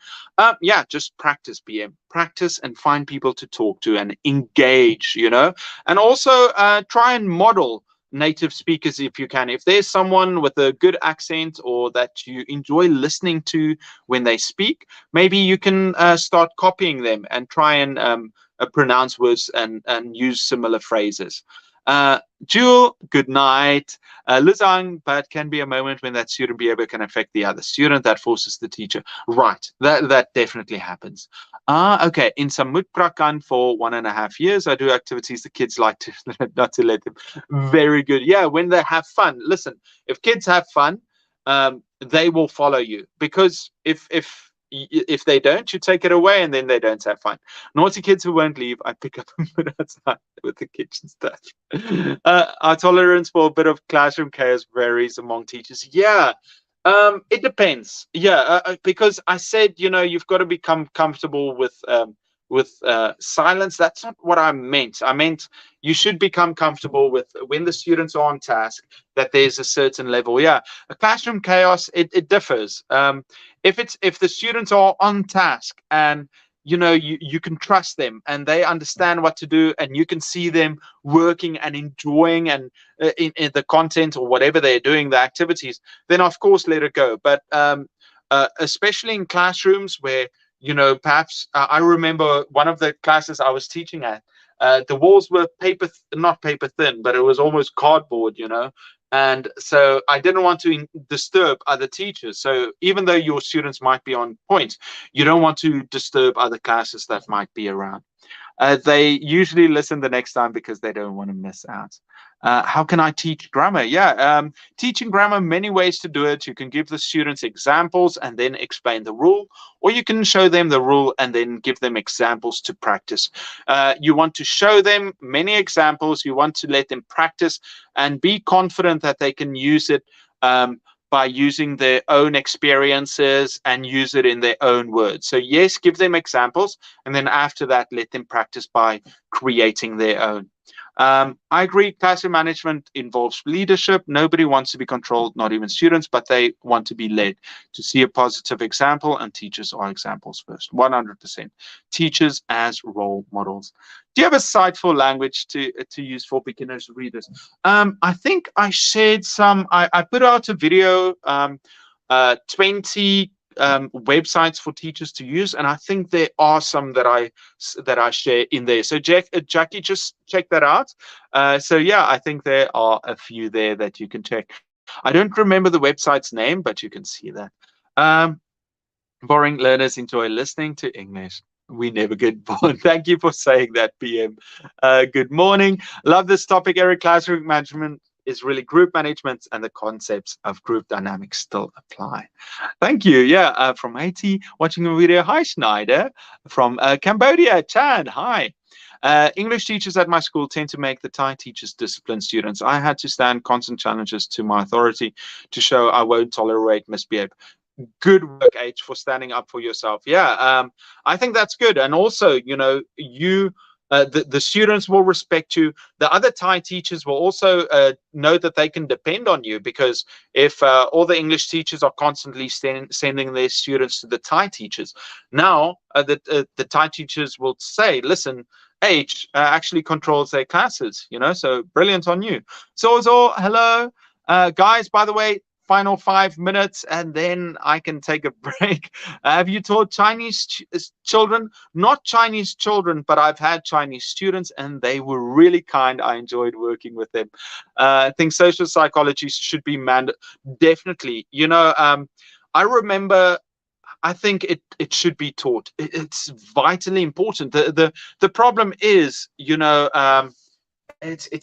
Yeah, just practice, BM. Practice and find people to talk to and engage, and also try and model native speakers if you can. If there's someone with a good accent or that you enjoy listening to when they speak, maybe you can start copying them and try and pronounce words and use similar phrases. Jewel, good night. Luzang, but can be a moment when that student behavior can affect the other student that forces the teacher. Right, that definitely happens. Okay, in Samutprakan for 1.5 years, I do activities the kids like to not to let them. Very good. Yeah, when they have fun. Listen, if kids have fun, they will follow you, because if they don't, you take it away and then they don't have fun. Naughty kids who won't leave, I pick up and put outside with the kitchen stuff. Our tolerance for a bit of classroom chaos varies among teachers. Yeah, it depends. Yeah, because I said, you've got to become comfortable with silence. That's not what I meant. I meant you should become comfortable with when the students are on task, that there's a certain level. Yeah, a classroom chaos, it differs. If the students are on task and you can trust them and they understand what to do and you can see them working and enjoying and in the content or whatever they're doing, the activities, then of course let it go. But especially in classrooms where perhaps I remember one of the classes I was teaching at, the walls were not paper thin, but it was almost cardboard, and so I didn't want to disturb other teachers. So even though your students might be on point, you don't want to disturb other classes that might be around. They usually listen the next time because they don't want to miss out. How can I teach grammar? Yeah, teaching grammar, many ways to do it. You can give the students examples and then explain the rule, or you can show them the rule and then give them examples to practice. You want to show them many examples. You want to let them practice and be confident that they can use it by using their own experiences and use it in their own words. So yes, give them examples, and then after that, let them practice by creating their own. I agree, classroom management involves leadership. Nobody wants to be controlled, not even students, but they want to be led, to see a positive example, and teachers are examples first, 100%. Teachers as role models. Do you have a site for language to use for beginners readers? I think I shared some. I put out a video, 20 websites for teachers to use, and I think there are some that I share in there. So Jackie, just check that out. So yeah, I think there are a few there that you can check. I don't remember the website's name, but you can see that. Boring learners enjoy listening to English. We never get bored. Thank you for saying that, PM. Good morning. Love this topic, Eric. Classroom management is really group management, and the concepts of group dynamics still apply. Thank you. Yeah, from Haiti, watching a video. Hi, Schneider. From Cambodia, Chan. Hi. English teachers at my school tend to make the Thai teachers discipline students. I had to stand constant challenges to my authority to show I won't tolerate misbehavior. Good work, H, for standing up for yourself. Yeah, I think that's good. And also, the students will respect you. The other Thai teachers will also know that they can depend on you, because if all the English teachers are constantly sending their students to the Thai teachers, now the Thai teachers will say, listen, H actually controls their classes, so brilliant on you. So, hello. Guys, by the way, final 5 minutes and then I can take a break. Have you taught Chinese children? Not Chinese children, but I've had Chinese students and they were really kind. I enjoyed working with them. I think social psychology should be definitely. I remember, I think it should be taught. It's vitally important. The problem is, it's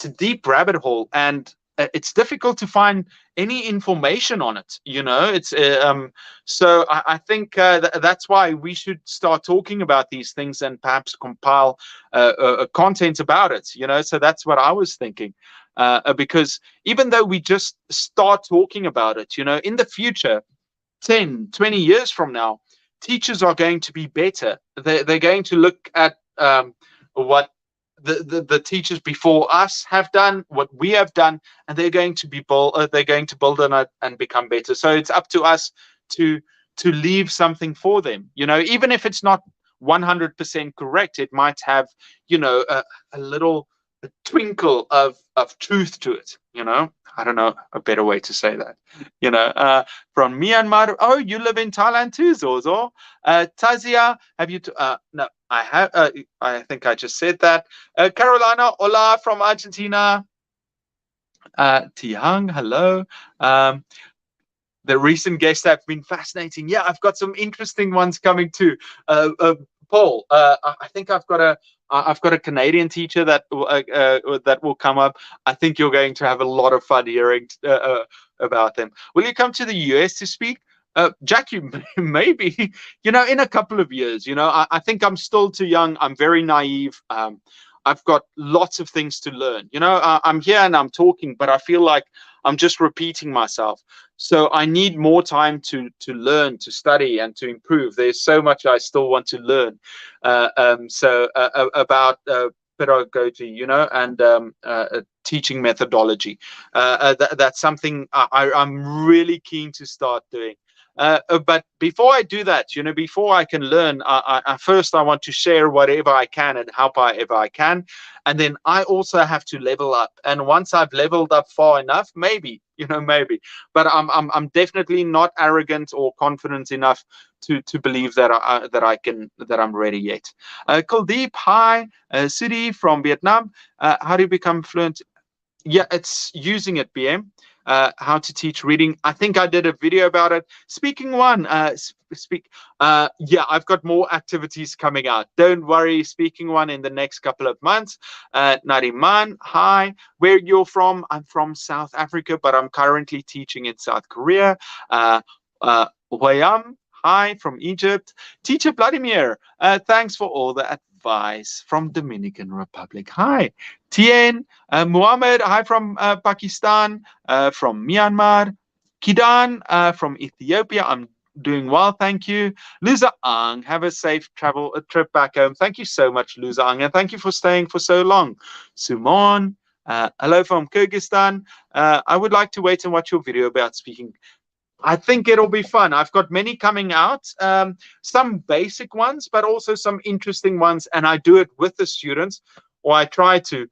a deep rabbit hole, and it's difficult to find any information on it. It's so I think that's why we should start talking about these things and perhaps compile content about it. So that's what I was thinking, because even though we just start talking about it, in the future, 10, 20 years from now, teachers are going to be better. They're going to look at what the teachers before us have done, what we have done, and they're going to build on it and become better. So it's up to us to leave something for them. Even if it's not 100% correct, it might have a little twinkle of truth to it. I don't know a better way to say that. From Myanmar. Oh, you live in Thailand too, Zozo. Tazia, have you no, I have I think I just said that. Carolina, hola from Argentina. Tihang, hello. The recent guests have been fascinating. Yeah, I've got some interesting ones coming too. Paul, I think I've got a Canadian teacher that will come up. I think you're going to have a lot of fun hearing about them. Will you come to the US to speak? Jackie, maybe, in a couple of years. I think I'm still too young. I'm very naive. I've got lots of things to learn. I'm here and I'm talking, but I feel like I'm just repeating myself. So I need more time to learn, to study, and to improve. There's so much I still want to learn. About pedagogy, and teaching methodology. That's something I'm really keen to start doing. But before I do that, before I can learn, first I want to share whatever I can and however I can. And then I also have to level up. And once I've leveled up far enough, maybe. But I'm definitely not arrogant or confident enough to believe that I'm ready yet. Kuldeep, hi. Siri from Vietnam. How do you become fluent? Yeah, it's using it, BM. How to teach reading. I think I did a video about it. Speaking one, yeah, I've got more activities coming out. Don't worry, speaking one in the next couple of months. Nariman, hi. Where you're from? I'm from South Africa, but I'm currently teaching in South Korea. Wayam, hi, from Egypt. Teacher Vladimir, thanks for all the advice. From Dominican Republic. Hi. Tien, Muhammad, hi from Pakistan. From Myanmar. Kidan, from Ethiopia. I'm doing well, thank you. Luza Ang, have a safe trip back home. Thank you so much, Luza Ang, and thank you for staying for so long. Sumon, hello from Kyrgyzstan. I would like to wait and watch your video about speaking. I think it'll be fun. I've got many coming out, some basic ones, but also some interesting ones, and I do it with the students, or I try to.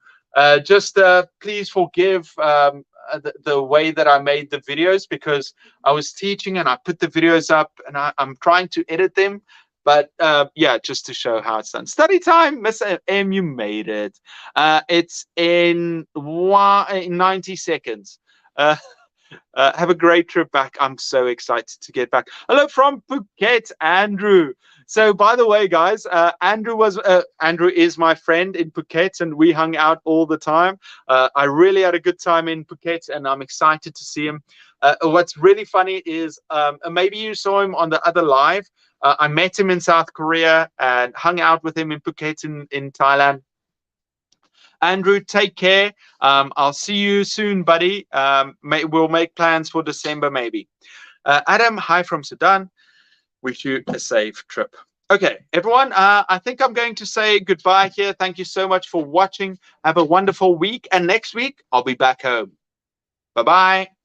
Please forgive the way that I made the videos, because I was teaching and I put the videos up and I'm trying to edit them. But yeah, just to show how it's done. Study time, Miss M, you made it. It's in 90 seconds. Have a great trip back. I'm so excited to get back. Hello from Phuket, Andrew. So, by the way, guys, Andrew is my friend in Phuket, and we hung out all the time. I really had a good time in Phuket, and I'm excited to see him. What's really funny is maybe you saw him on the other live. I met him in South Korea and hung out with him in Phuket in Thailand. Andrew, take care. I'll see you soon, buddy. We'll make plans for December, maybe. Adam, hi from Sudan. Wish you a safe trip. Okay, everyone, I think I'm going to say goodbye here. Thank you so much for watching. Have a wonderful week. And next week, I'll be back home. Bye-bye.